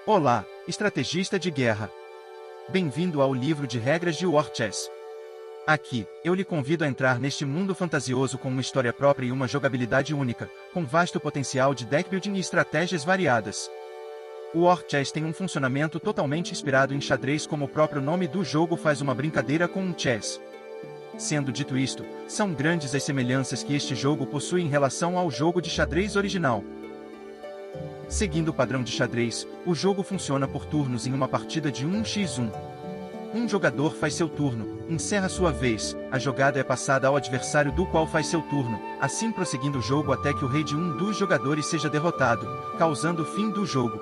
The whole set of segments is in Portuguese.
Olá, estrategista de guerra. Bem-vindo ao livro de regras de War Chess. Aqui, eu lhe convido a entrar neste mundo fantasioso com uma história própria e uma jogabilidade única, com vasto potencial de deckbuilding e estratégias variadas. O War Chess tem um funcionamento totalmente inspirado em xadrez, como o próprio nome do jogo faz uma brincadeira com um chess. Sendo dito isto, são grandes as semelhanças que este jogo possui em relação ao jogo de xadrez original. Seguindo o padrão de xadrez, o jogo funciona por turnos em uma partida de 1x1. Um jogador faz seu turno, encerra sua vez, a jogada é passada ao adversário do qual faz seu turno, assim prosseguindo o jogo até que o rei de um dos jogadores seja derrotado, causando o fim do jogo.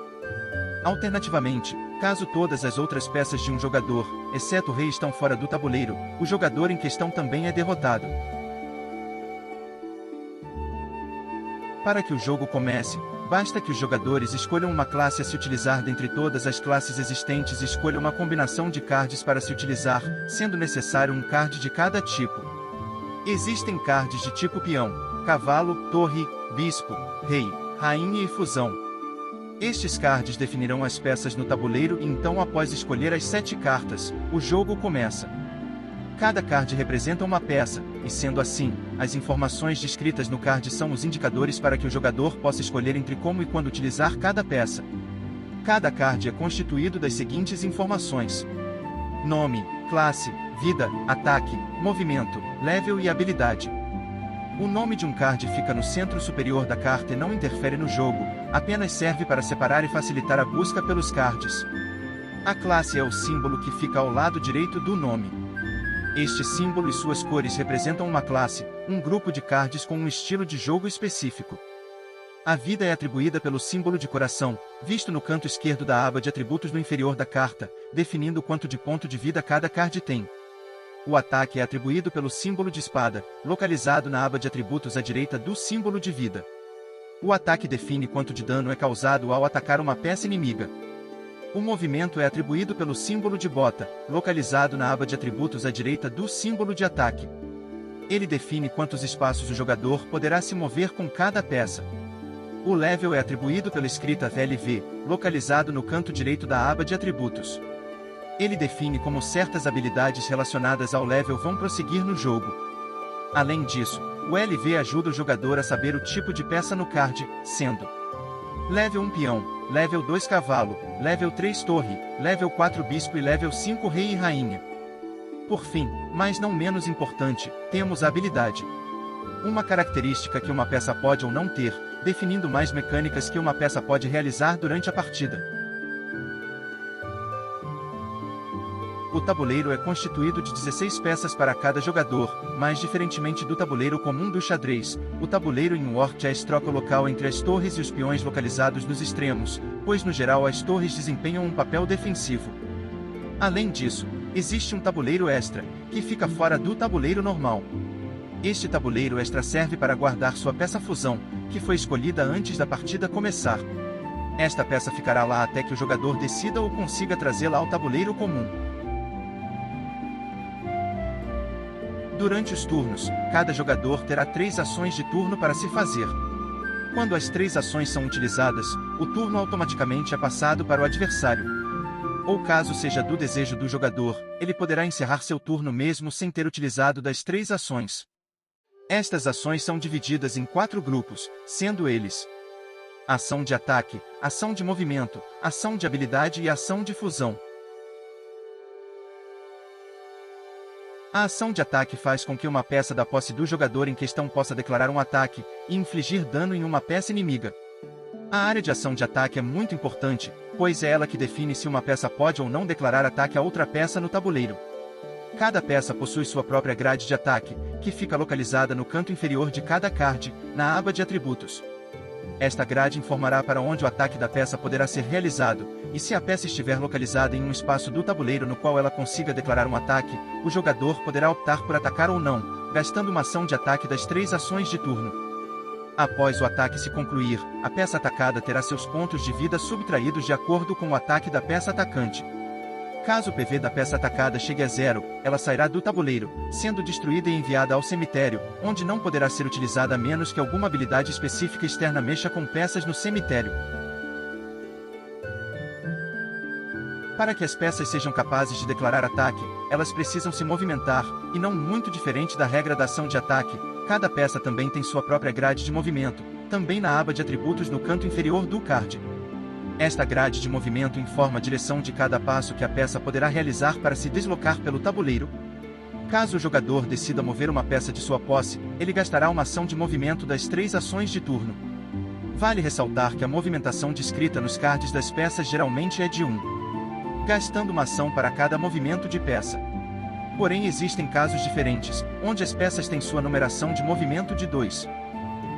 Alternativamente, caso todas as outras peças de um jogador, exceto o rei, estão fora do tabuleiro, o jogador em questão também é derrotado. Para que o jogo comece, basta que os jogadores escolham uma classe a se utilizar dentre todas as classes existentes e escolham uma combinação de cards para se utilizar, sendo necessário um card de cada tipo. Existem cards de tipo peão, cavalo, torre, bispo, rei, rainha e fusão. Estes cards definirão as peças no tabuleiro e então, após escolher as 7 cartas, o jogo começa. Cada card representa uma peça, e sendo assim, as informações descritas no card são os indicadores para que o jogador possa escolher entre como e quando utilizar cada peça. Cada card é constituído das seguintes informações: nome, classe, vida, ataque, movimento, level e habilidade. O nome de um card fica no centro superior da carta e não interfere no jogo, apenas serve para separar e facilitar a busca pelos cards. A classe é o símbolo que fica ao lado direito do nome. Este símbolo e suas cores representam uma classe, um grupo de cards com um estilo de jogo específico. A vida é atribuída pelo símbolo de coração, visto no canto esquerdo da aba de atributos no inferior da carta, definindo quanto de ponto de vida cada card tem. O ataque é atribuído pelo símbolo de espada, localizado na aba de atributos à direita do símbolo de vida. O ataque define quanto de dano é causado ao atacar uma peça inimiga. O movimento é atribuído pelo símbolo de bota, localizado na aba de atributos à direita do símbolo de ataque. Ele define quantos espaços o jogador poderá se mover com cada peça. O level é atribuído pela escrita VLV, localizado no canto direito da aba de atributos. Ele define como certas habilidades relacionadas ao level vão prosseguir no jogo. Além disso, o LV ajuda o jogador a saber o tipo de peça no card, sendo Level 1 peão, Level 2 cavalo, Level 3 torre, Level 4 bispo e Level 5 rei e rainha. Por fim, mas não menos importante, temos a habilidade. Uma característica que uma peça pode ou não ter, definindo mais mecânicas que uma peça pode realizar durante a partida. O tabuleiro é constituído de 16 peças para cada jogador, mas diferentemente do tabuleiro comum do xadrez, o tabuleiro em War Chess troca o local entre as torres e os peões localizados nos extremos, pois no geral as torres desempenham um papel defensivo. Além disso, existe um tabuleiro extra, que fica fora do tabuleiro normal. Este tabuleiro extra serve para guardar sua peça fusão, que foi escolhida antes da partida começar. Esta peça ficará lá até que o jogador decida ou consiga trazê-la ao tabuleiro comum. Durante os turnos, cada jogador terá 3 ações de turno para se fazer. Quando as 3 ações são utilizadas, o turno automaticamente é passado para o adversário. Ou caso seja do desejo do jogador, ele poderá encerrar seu turno mesmo sem ter utilizado das 3 ações. Estas ações são divididas em 4 grupos, sendo eles: ação de ataque, ação de movimento, ação de habilidade e ação de fusão. A ação de ataque faz com que uma peça da posse do jogador em questão possa declarar um ataque e infligir dano em uma peça inimiga. A área de ação de ataque é muito importante, pois é ela que define se uma peça pode ou não declarar ataque a outra peça no tabuleiro. Cada peça possui sua própria grade de ataque, que fica localizada no canto inferior de cada card, na aba de atributos. Esta grade informará para onde o ataque da peça poderá ser realizado, e se a peça estiver localizada em um espaço do tabuleiro no qual ela consiga declarar um ataque, o jogador poderá optar por atacar ou não, gastando uma ação de ataque das 3 ações de turno. Após o ataque se concluir, a peça atacada terá seus pontos de vida subtraídos de acordo com o ataque da peça atacante. Caso o PV da peça atacada chegue a 0, ela sairá do tabuleiro, sendo destruída e enviada ao cemitério, onde não poderá ser utilizada a menos que alguma habilidade específica externa mexa com peças no cemitério. Para que as peças sejam capazes de declarar ataque, elas precisam se movimentar, e não muito diferente da regra da ação de ataque, cada peça também tem sua própria grade de movimento, também na aba de atributos no canto inferior do card. Esta grade de movimento informa a direção de cada passo que a peça poderá realizar para se deslocar pelo tabuleiro. Caso o jogador decida mover uma peça de sua posse, ele gastará uma ação de movimento das 3 ações de turno. Vale ressaltar que a movimentação descrita nos cards das peças geralmente é de 1, gastando uma ação para cada movimento de peça. Porém existem casos diferentes, onde as peças têm sua numeração de movimento de 2.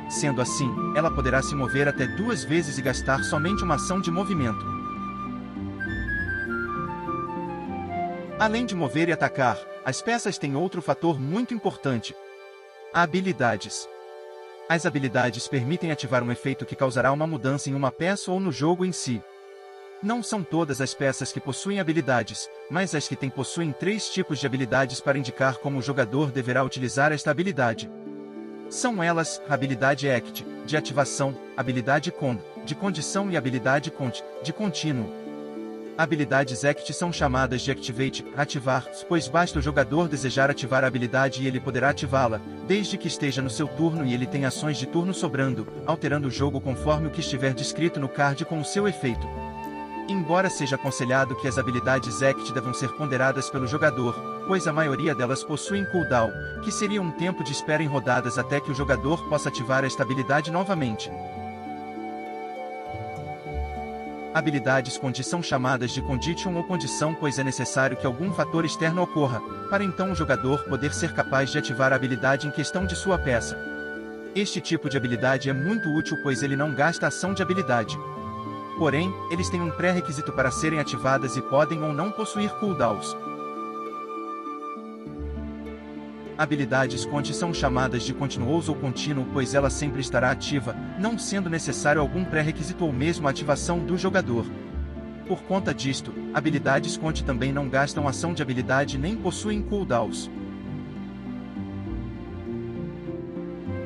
Sendo assim, ela poderá se mover até 2 vezes e gastar somente uma ação de movimento. Além de mover e atacar, as peças têm outro fator muito importante: habilidades. As habilidades permitem ativar um efeito que causará uma mudança em uma peça ou no jogo em si. Não são todas as peças que possuem habilidades, mas as que têm possuem 3 tipos de habilidades para indicar como o jogador deverá utilizar esta habilidade. São elas, habilidade Act, de ativação, habilidade Con, de condição e habilidade Cont, de contínuo. Habilidades Act são chamadas de Activate, ativar, pois basta o jogador desejar ativar a habilidade e ele poderá ativá-la, desde que esteja no seu turno e ele tem ações de turno sobrando, alterando o jogo conforme o que estiver descrito no card com o seu efeito. Embora seja aconselhado que as habilidades Act devam ser ponderadas pelo jogador, pois a maioria delas possuem cooldown, que seria um tempo de espera em rodadas até que o jogador possa ativar esta habilidade novamente. Habilidades Condi são chamadas de Condition ou condição pois é necessário que algum fator externo ocorra, para então o jogador poder ser capaz de ativar a habilidade em questão de sua peça. Este tipo de habilidade é muito útil pois ele não gasta ação de habilidade. Porém, eles têm um pré-requisito para serem ativadas e podem ou não possuir cooldowns. Habilidades Conti são chamadas de Continuous ou Contínuo pois ela sempre estará ativa, não sendo necessário algum pré-requisito ou mesmo a ativação do jogador. Por conta disto, habilidades Conti também não gastam ação de habilidade nem possuem cooldowns.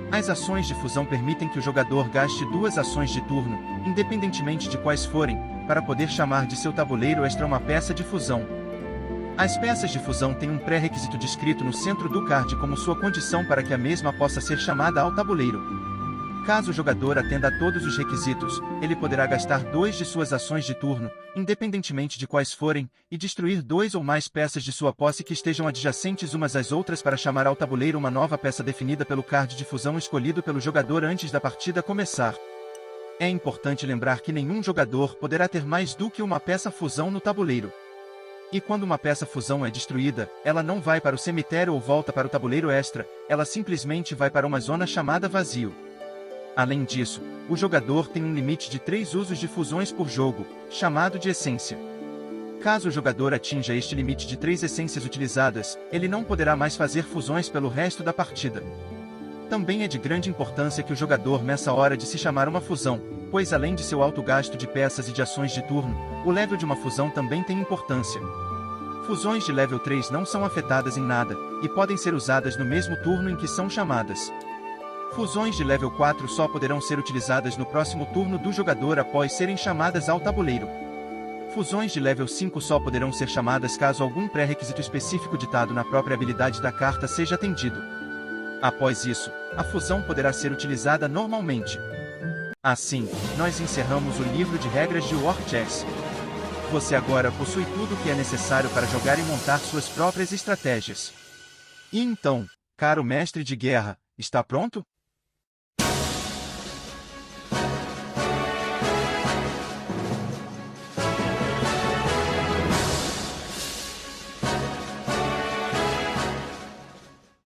As ações de fusão permitem que o jogador gaste 2 ações de turno, independentemente de quais forem, para poder chamar de seu tabuleiro extra uma peça de fusão. As peças de fusão têm um pré-requisito descrito no centro do card como sua condição para que a mesma possa ser chamada ao tabuleiro. Caso o jogador atenda a todos os requisitos, ele poderá gastar 2 de suas ações de turno, independentemente de quais forem, e destruir 2 ou mais peças de sua posse que estejam adjacentes umas às outras para chamar ao tabuleiro uma nova peça definida pelo card de fusão escolhido pelo jogador antes da partida começar. É importante lembrar que nenhum jogador poderá ter mais do que uma peça fusão no tabuleiro. E quando uma peça fusão é destruída, ela não vai para o cemitério ou volta para o tabuleiro extra, ela simplesmente vai para uma zona chamada vazio. Além disso, o jogador tem um limite de 3 usos de fusões por jogo, chamado de essência. Caso o jogador atinja este limite de 3 essências utilizadas, ele não poderá mais fazer fusões pelo resto da partida. Também é de grande importância que o jogador meça a hora de se chamar uma fusão, pois além de seu alto gasto de peças e de ações de turno, o level de uma fusão também tem importância. Fusões de level 3 não são afetadas em nada, e podem ser usadas no mesmo turno em que são chamadas. Fusões de level 4 só poderão ser utilizadas no próximo turno do jogador após serem chamadas ao tabuleiro. Fusões de level 5 só poderão ser chamadas caso algum pré-requisito específico ditado na própria habilidade da carta seja atendido. Após isso, a fusão poderá ser utilizada normalmente. Assim, nós encerramos o livro de regras de War Chess. Você agora possui tudo o que é necessário para jogar e montar suas próprias estratégias. E então, caro mestre de guerra, está pronto?